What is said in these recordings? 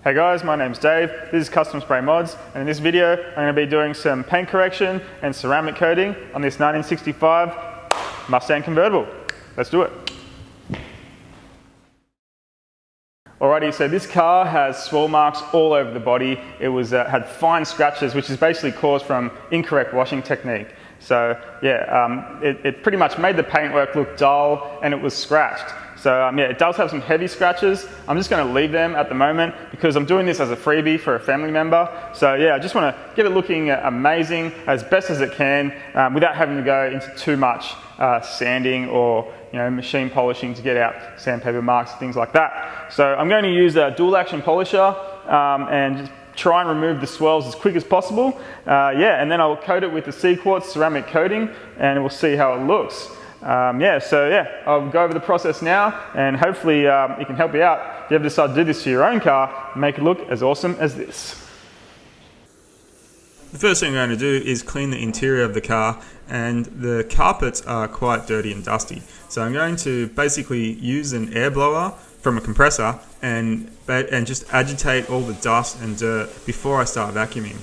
Hey guys, my name's Dave, this is Custom Spray Mods, and in this video I'm going to be doing some paint correction and ceramic coating on this 1965 Mustang convertible. Let's do it. Alrighty, so this car has swirl marks all over the body. It had fine scratches, which is basically caused from incorrect washing technique. So yeah, it pretty much made the paintwork look dull and it was scratched. So yeah, it does have some heavy scratches. I'm just going to leave them at the moment because I'm doing this as a freebie for a family member. So yeah, I just want to get it looking amazing as best as it can without having to go into too much sanding or machine polishing to get out sandpaper marks and things like that. So I'm going to use a dual action polisher and just try and remove the swirls as quick as possible. Yeah, and then I'll coat it with the C-Quartz ceramic coating and we'll see how it looks. I'll go over the process now and hopefully it can help you out if you ever decide to do this to your own car and make it look as awesome as this. The first thing I'm going to do is clean the interior of the car, and the carpets are quite dirty and dusty. So I'm going to basically use an air blower from a compressor and just agitate all the dust and dirt before I start vacuuming.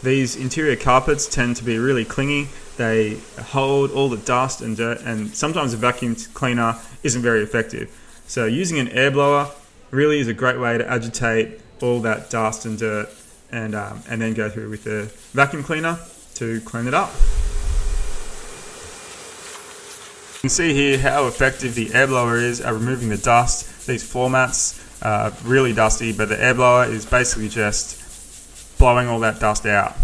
These interior carpets tend to be really clingy. They hold all the dust and dirt, and sometimes a vacuum cleaner isn't very effective. So using an air blower really is a great way to agitate all that dust and dirt and then go through with the vacuum cleaner to clean it up. You can see here how effective the air blower is at removing the dust. These floor mats are really dusty, but the air blower is basically just blowing all that dust out.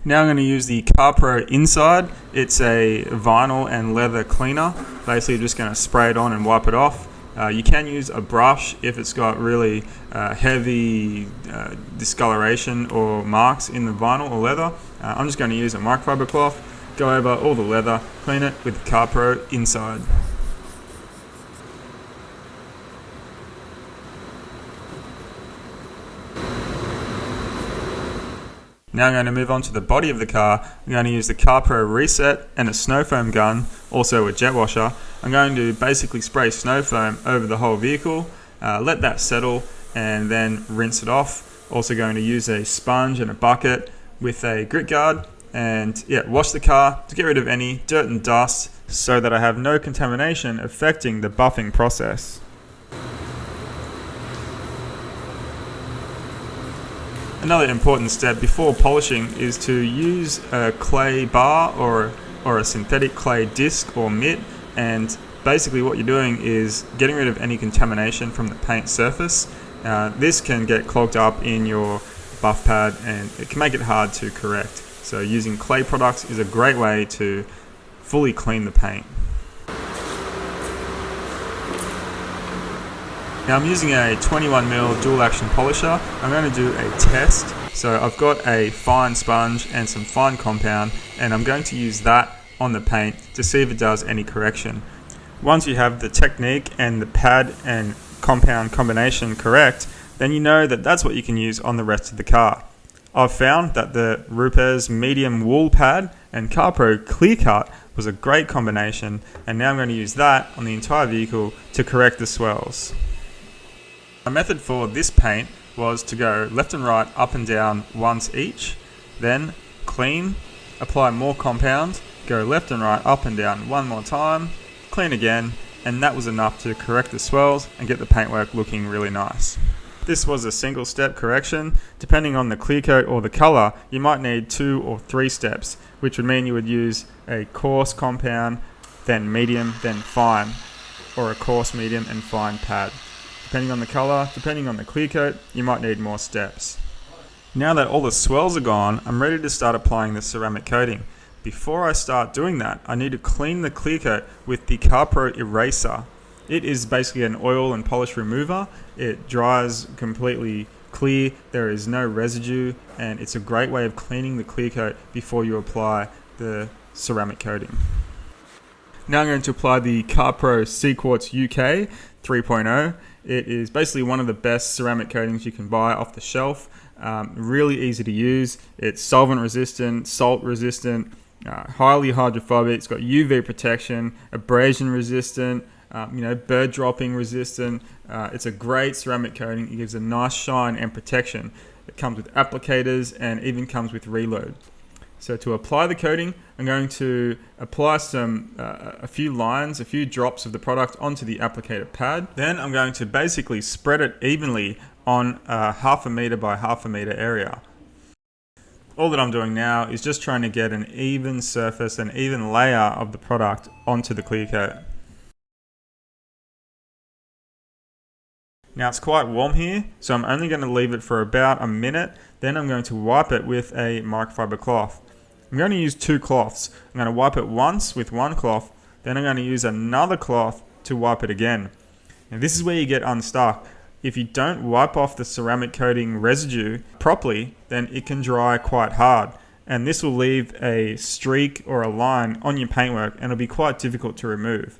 Now I'm going to use the CarPro Inside. It's a vinyl and leather cleaner. Basically just going to spray it on and wipe it off. You can use a brush if it's got really heavy discoloration or marks in the vinyl or leather. I'm just going to use a microfiber cloth, go over all the leather, clean it with the CarPro Inside. Now I'm going to move on to the body of the car. I'm going to use the CarPro Reset and a snow foam gun, also a jet washer. I'm going to basically spray snow foam over the whole vehicle, let that settle and then rinse it off. Also going to use a sponge and a bucket with a grit guard and wash the car to get rid of any dirt and dust so that I have no contamination affecting the buffing process. Another important step before polishing is to use a clay bar or a synthetic clay disc or mitt, and basically what you're doing is getting rid of any contamination from the paint surface. This can get clogged up in your buff pad and it can make it hard to correct. So using clay products is a great way to fully clean the paint. Now I'm using a 21mm dual action polisher. I'm going to do a test. So I've got a fine sponge and some fine compound, and I'm going to use that on the paint to see if it does any correction. Once you have the technique and the pad and compound combination correct, then you know that that's what you can use on the rest of the car. I've found that the Rupes medium wool pad and CarPro Clear Cut was a great combination, and now I'm going to use that on the entire vehicle to correct the swirls. My method for this paint was to go left and right, up and down once each, then clean, apply more compound, go left and right, up and down one more time, clean again, and that was enough to correct the swirls and get the paintwork looking really nice. This was a single step correction. Depending on the clear coat or the color, you might need 2 or 3 steps, which would mean you would use a coarse compound, then medium, then fine, or a coarse, medium, and fine pad. Depending on the color, depending on the clear coat, you might need more steps. Now that all the swirls are gone, I'm ready to start applying the ceramic coating. Before I start doing that, I need to clean the clear coat with the CarPro Eraser. It is basically an oil and polish remover. It dries completely clear, there is no residue, and it's a great way of cleaning the clear coat before you apply the ceramic coating. Now I'm going to apply the CarPro C-Quartz UK 3.0. It is basically one of the best ceramic coatings you can buy off the shelf. Really easy to use. It's solvent resistant, salt resistant, highly hydrophobic. It's got UV protection, abrasion resistant, bird dropping resistant. It's a great ceramic coating. It gives a nice shine and protection. It comes with applicators and even comes with reload. So to apply the coating, I'm going to apply a few lines, a few drops of the product onto the applicator pad. Then I'm going to basically spread it evenly on a 1/2 meter by 1/2 meter area. All that I'm doing now is just trying to get an even surface, an even layer of the product onto the clear coat. Now it's quite warm here, so I'm only going to leave it for about a minute. Then I'm going to wipe it with a microfiber cloth. I'm going to use 2 cloths. I'm going to wipe it once with 1 cloth, then I'm going to use another cloth to wipe it again. And this is where you get unstuck. If you don't wipe off the ceramic coating residue properly, then it can dry quite hard. And this will leave a streak or a line on your paintwork and it'll be quite difficult to remove.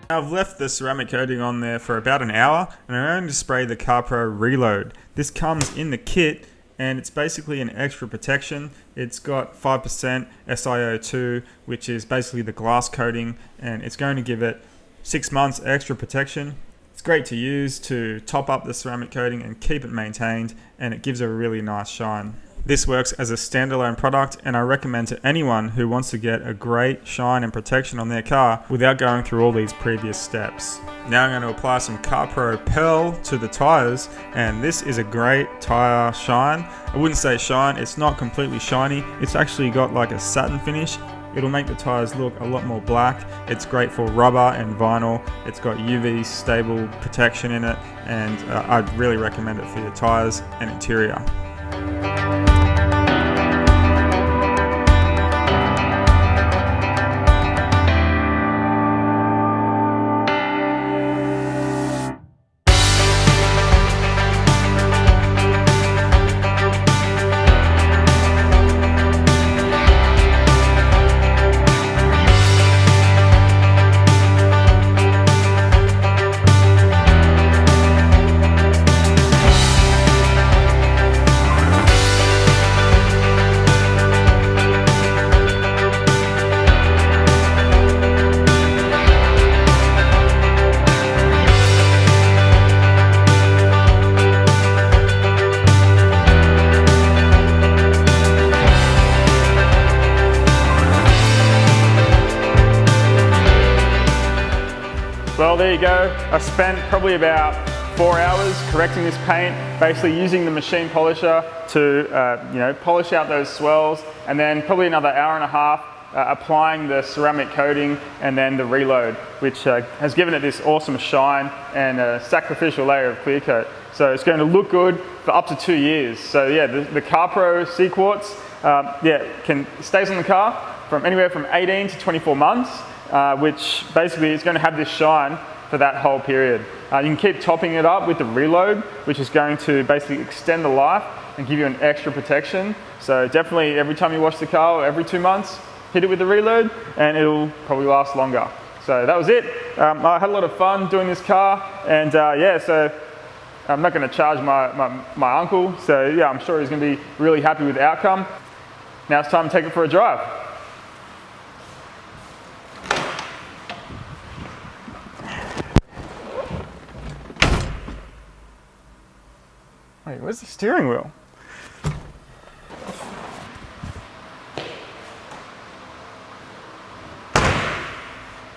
I've left the ceramic coating on there for about an hour and I'm going to spray the CarPro Reload. This comes in the kit and it's basically an extra protection. It's got 5% SiO2, which is basically the glass coating, and it's going to give it 6 months extra protection. It's great to use to top up the ceramic coating and keep it maintained, and it gives a really nice shine. This works as a standalone product, and I recommend to anyone who wants to get a great shine and protection on their car without going through all these previous steps. Now I'm going to apply some CarPro Pearl to the tyres, and this is a great tyre shine. I wouldn't say shine, it's not completely shiny, it's actually got like a satin finish. It'll make the tyres look a lot more black. It's great for rubber and vinyl. It's got UV stable protection in it, and I'd really recommend it for your tyres and interior. Well, there you go. I spent probably about 4 hours correcting this paint, basically using the machine polisher to polish out those swells, and then probably another hour and a half applying the ceramic coating and then the reload, which has given it this awesome shine and a sacrificial layer of clear coat. So it's going to look good for up to 2 years. So yeah, the CarPro C-Quartz stays on the car from anywhere from 18 to 24 months. Which basically is going to have this shine for that whole period. You can keep topping it up with the reload, which is going to basically extend the life and give you an extra protection. So definitely every time you wash the car, or every 2 months, hit it with the reload and it'll probably last longer. So that was it. I had a lot of fun doing this car, and so I'm not going to charge my uncle. So yeah, I'm sure he's going to be really happy with the outcome. Now it's time to take it for a drive. Wait, where's the steering wheel?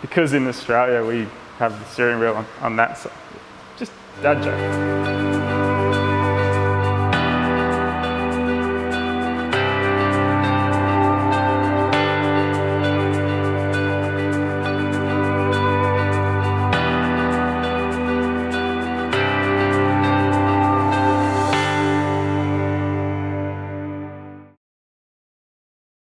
Because in Australia we have the steering wheel on that side. Just dad joke.